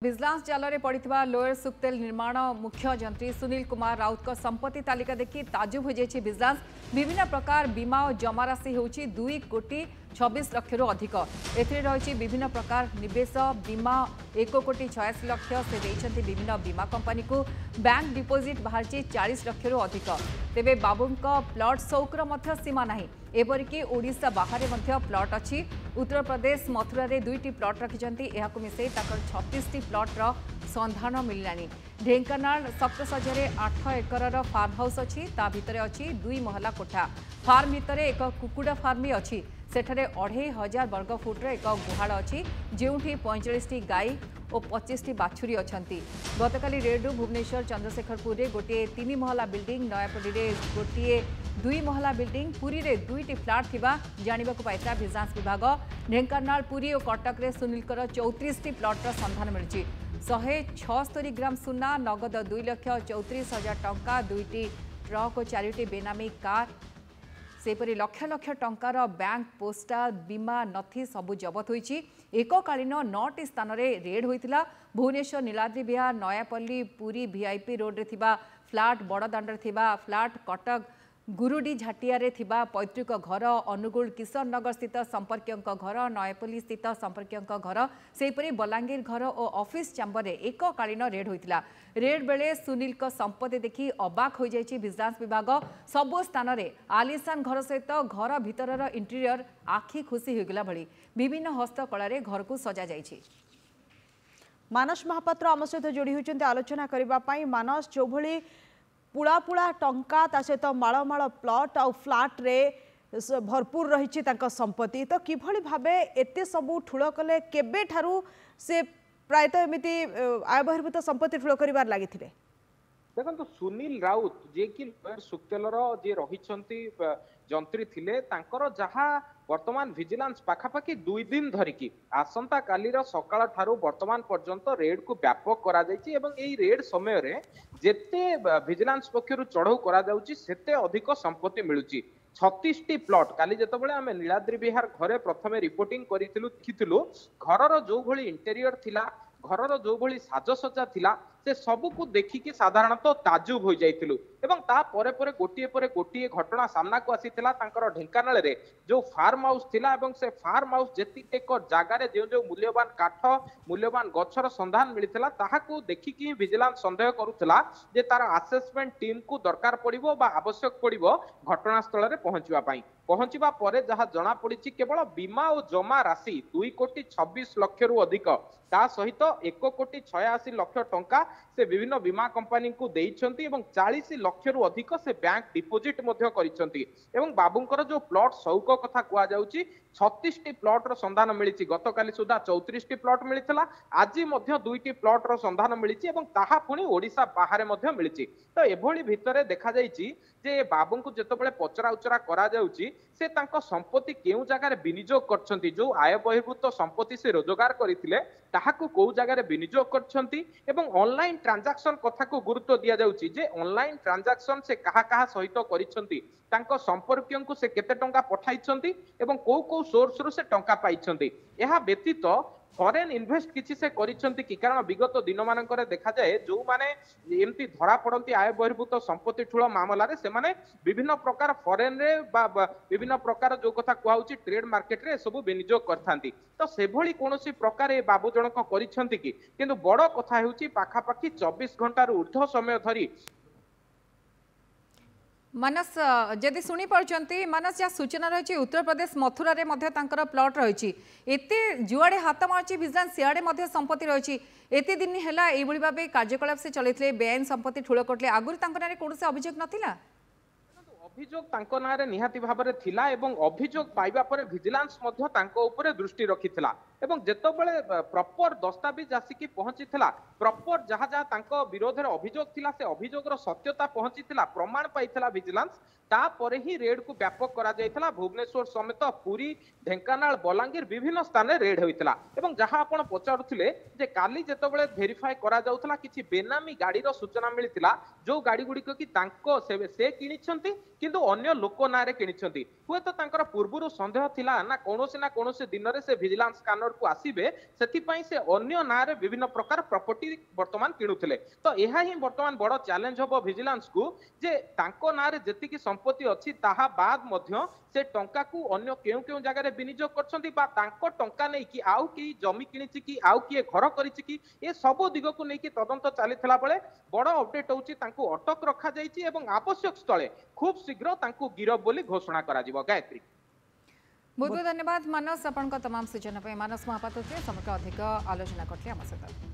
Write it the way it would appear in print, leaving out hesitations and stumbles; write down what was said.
Vigilance जाल में पड़ा लोयर सुक्तेल निर्माण मुख्य जंत्री सुनील कुमार राउत संपत्ति तालिका देखि ताजुब हो जाए विजिलेंस विभिन्न प्रकार बीमा और जमा राशि होउछि 2 कोटी 26 लाख अधिक एथिरे रही विभिन्न प्रकार निवेश बीमा 1 कोटी 86 लाख से देइछन्ति विभिन्न बीमा कंपनी को बैंक डिपोजिट बाहर 40 लाख अधिक तेबे बाबू प्लॉट शौकर मध्य सीमा नहीं एपरिकी ओडिशा बाहर प्लॉट अच्छी उत्तर प्रदेश मथुरा रे 2टी प्लॉट रखिछन्ति एहाकु मिसेई ताकर 36टी प्लॉटर संधान मिललानी ढेंकानाल सप्तसज्जारे 8 एकर फार्म हाउस अच्छी ता भितरे अच्छी 2 महला कोठा फार्म भितरे एक कुकुड़ा फार्म भी अच्छी सेठारे 2500 वर्ग फुट्र एक गुहाल अच्छी जोठी 45टी गाई और 25टी बाछुरी अछंती गतकाली रेडू भुवनेश्वर चंद्रशेखरपुर में गोटे 3 महला बिल्डिंग नयापल्ली में गोटे 2 महला बिल्डिंग पुरी रे 2टी फ्लाट थिबा जानिबाकु पाइता विजिलेंस विभाग ढेंकानाल पुरी और कटक रे सुनीलकर 34टी प्लॉटर संधान मिलुछि 176 ग्राम सुना नगद 2,34,000 टंका 2टी ट्रक और 4टी बेनामी कार सेपरी लक्ष लक्ष टंकार बैंक पोस्टाल बीमा नथी सबु जबत होईछि एककालीन 9टी स्थान रे रेड होइतिला भुवनेश्वर नीलाद्री विहार नयापल्ली पुरी वीआईपी रोड रे थिबा फ्लाट बड़दाण्ड रे थिबा फ्लाट कटक गुरुडी झाटिया रे थिबा पैतृक घर अनुगुल किशन नगर स्थित संपर्कियों घर नयापल्ली स्थित संपर्कियों घर सेपरी बलांगीर घर और ऑफिस चैम्बर रे एककालीन रेड होइतिला रेड बेले सुनील को संपत्ति देखि अबाक हो जाइछि विजिलेंस विभाग सबो स्थान रे आलिशान घर सहित घर भितरर इंटीरियर आखि खुशी होगला भली विभिन्न हस्तकला रे घर को सजा जाइछि। मानस महापात्र आम सहित जोड़ी होइछन्ते आलोचना करिबा पई मानस जो भली पुड़ा पुड़ा टंका ता सहित माळ प्लॉट आउ फ्लाट रे भरपूर रही संपत्ति तो किभली भाबे एते सबू ठूल कले केबे ठारू से प्रायतः एमिति आय बहिर्भूत संपत्ति ठूल करिबार लागिथिले देखो सुनील राउत जे कि लोयर सुक्तेलर जे रहिछन्ति जंत्री थिले तांकर जहा वर्तमान विजिलेंस पाखापाखि 2 दिन धरिकी आसंता कालीर सकाळ ठारू वर्तमान पर्यंत रेड को व्यापक करा जायछि एवं एई रेड समय रे जेते विजिलेंस पक्षरु चढ़ाऊ करा जाउछि सेते अधिक संपत्ति मिलुछि 36टी प्लॉट काली जेतबेले आमे नीलाद्री विहार घरे प्रथमे रिपोर्टिंग करिथिलु देखिथिलु घरर जो भली इंटेरियर थिला घरर जो भली साजसज्जा थिला से सबु को देखिकी साधारणतः ताजुब हो जाइथिलु एवं ता परे परे गोटिए घटना सामना को आसीथिला तांकर ढेंकानाल रे जो फार्म हाउस थिला एवं से फार्म हाउस जेति एक जागा रे जो मूल्यवान काठ मूल्यवान गछर संधान मिलिथिला ताहाकू देखिकी विजिलेंस संदेह करूथिला जे तार असेसमेंट टीम को दरकार पड़िबो बा आवश्यक पड़िबो घटनास्थल रे पहुंचवा परे जहा जना पड़ी केवल बीमा और जमा राशि 2 कोटी 26 लाख रु अधिक ता सहित 1 कोटी 86 लाख टंका से विभिन्न बीमा कंपनी को देइछन्ति एवं 40 लाख रु अधिक से बैंक डिपोजिट मध्य करिछन्ति एवं बाबूंकर जो प्लॉट शौक कथा कुआ जाउची 36टी प्लॉट रो संधान मिलिछि गतकाली सुधा 34टी प्लॉट मिलिथिला आज मध्य 2टी प्लॉट रो संधान मिलिछि एवं ताहा पुनी ओडिसा बाहर मध्य मिलिछि तो एभली भितरे देखा जाइछि जे बाबू को जेतबेले पचरा उचरा करा जाउची से तांको संपत्ति केउ जगह रे विनियोग करछन्ति जो आय बहिर्भूत संपत्ति से रोजगार करिथिले ताहाकू को जगह रे विनियोग करछन्ति एवं ऑनलाइन ट्रांजैक्शन कथा को गुरुत्व दिया जाउची जे ऑनलाइन ट्रांजैक्शन से कहा कहा सहित करिछन्ति तांको संपर्कियों को से केते टंका पठाइछन्ति एवं को सोर्स रो से टंका पाइछन्ति एहा व्यतीत फॉरेन इन्वेस्ट किछि से करिछन्ति कि कारण विगत दिन मानकर देखा जाए जो माने एमती धरा पड़ती आय बहिर्भूत संपत्ति ठूल मामला रे से माने विभिन्न प्रकार फॉरेन रे बा विभिन्न प्रकार जो कथा कुआउची ट्रेड मार्केट रे सब विनियोग करथांती तो से भली कोनोसी प्रकार ए बाबू जनक करिछन्ति कि किंतु बड़ कथा हेउची पाखापाखि 24 घंटा रु ऊर्ध्व समय धरी मानस जदि शुणी पार्टी मानस जहाँ सूचना रही उत्तर प्रदेश मथुरा रे मध्य तांकर प्लॉट रही एते जुआड़े हाथ मार्ची विजिलेंस सियाड़े संपत्ति रही एते दिन है ये भाव कार्यकलाप से चलते बेआईन संपत्ति ठूल करते आगुरी कौन अभियोग नाला अभियोग तांको नारे निहाती भाबरे थिला एवं अभियोग पाइबा परे विजिलेंस मध्य तांको ऊपर दृष्टि रखिथिला एवं जेतबेले प्रॉपर दस्तावेज आसिकी पहुंचीथिला प्रॉपर जहाँ जहाँ तांको विरोध रे अभियोग थिला से अभियोग रो सत्यता पहुंचीथिला प्रमाण पाइथिला विजिलेंस तापरे ही रेड को व्यापक करा जायथिला भुवनेश्वर समेत पुरी ढेंकानाल बलांगीर विभिन्न स्थान रे रेड होइथिला एवं जहाँ आपण पचारुथिले जे काली जेतबेले वेरीफाई करा जाउथला किछि बेनामी गाड़ी रो सूचना मिलिथिला जो गाड़ी गुडी को कि तांको से किनिछंती किंतु अन्य लोक नारे किनिछंती हुए तो तांकर पूर्वरु संदेह थिला ना कोनोसी दिन रे से विजिलेंस स्कैनर को आसीबे सेति पई से अन्य नारे विभिन्न प्रकार प्रॉपर्टी वर्तमान किणुथिले तो एहा ही वर्तमान बड़ चैलेंज हबो विजिलेंस को जे तांको नारे जेतिकी संपत्ति अछि ताहा बाद मध्य से टंका को अन्य केउ केउ जगह रे विनियोग करछंती बा तांको टंका नै कि आउ की जमी किनिछि कि आउ की घर करिछि कि ए सब दिग को नै कि तदंत चलीथिला बेले बड़ अपडेट होछि तांको अटक रखा जाइछि एवं आवश्यक स्थले खूब शीघ्र तांको गिरफ बोली घोषणा करा जिवो गायत्री बहुत बहुत धन्यवाद मानस आपन तमाम सूचना पे मानस महापात्र समग्र अधिक आलोचना करते आम सहित।